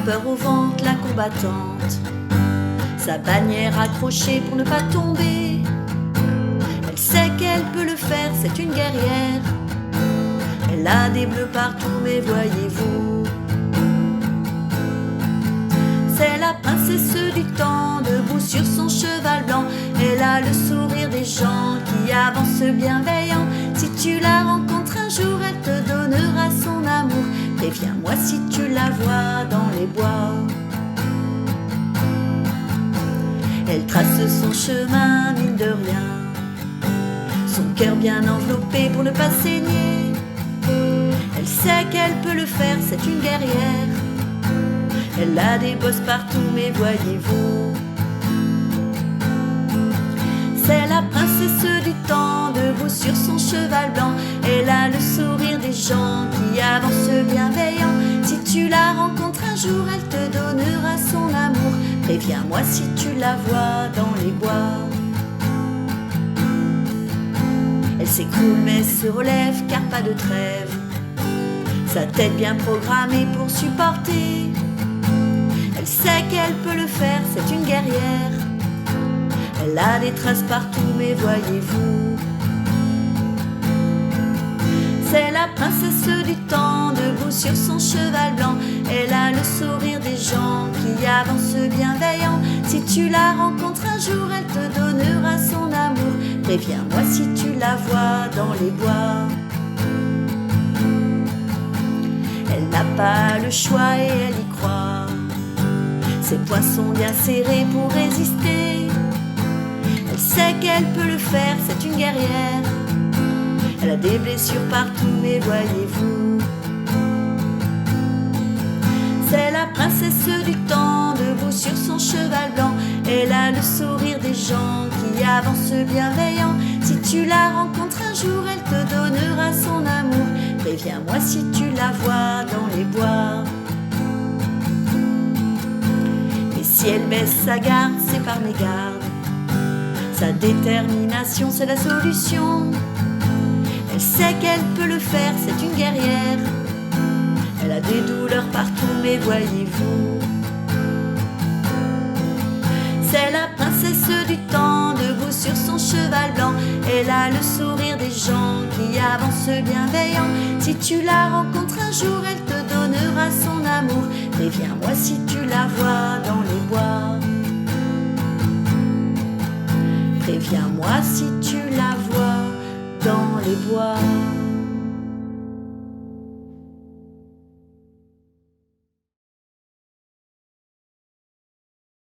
peur au ventre, la combattante, sa bannière accrochée pour ne pas tomber. Elle sait qu'elle peut le faire, c'est une guerrière. Elle a des bleus partout, mais voyez-vous, c'est la princesse du temps, debout sur son cheval blanc. Elle a le sourire des gens qui avancent bienveillants. Si tu la rencontres un jour, elle te donnera son amour. Préviens-moi si tu la vois dans les bois. Elle trace son chemin, mine de rien, son cœur bien enveloppé pour ne pas saigner. Elle sait qu'elle peut le faire, c'est une guerrière. Elle a des bosses partout, mais voyez-vous, c'est la princesse du temps, debout sur son cheval blanc. Elle a le sourire des gens qui avancent bienveillants. Si tu la rencontres un jour, elle te donnera son amour. Préviens-moi si tu la vois dans les bois. Elle s'écroule mais se relève car pas de trêve, sa tête bien programmée pour supporter. Elle sait qu'elle peut le faire, c'est une guerrière. Elle a des traces partout, mais voyez-vous, c'est la princesse du temps, debout sur son cheval blanc. Elle a le sourire des gens qui avancent bienveillants. Si tu la rencontres un jour, elle te donnera son amour. Préviens-moi si tu la vois dans les bois. Elle n'a pas le choix et elle y croit. Ses poings sont bien serrés pour résister. Elle sait qu'elle peut le faire, c'est une guerrière. Elle a des blessures partout, mais voyez-vous, c'est la princesse du temps, debout sur son cheval blanc. Elle a le sourire des gens qui avancent bienveillants. Si tu la rencontres un jour, elle te donnera son amour. Préviens-moi si tu la vois dans les bois. Et si elle baisse sa garde, c'est par mégarde. Sa détermination, c'est la solution. Elle sait qu'elle peut le faire, c'est une guerrière. Elle a des douleurs partout, mais voyez-vous, c'est la princesse du temps, debout sur son cheval blanc. Elle a le sourire des gens qui avancent bienveillants. Si tu la rencontres un jour, elle te donnera son amour. Préviens-moi si tu la vois dans les bois. Préviens-moi si tu la vois dans les bois.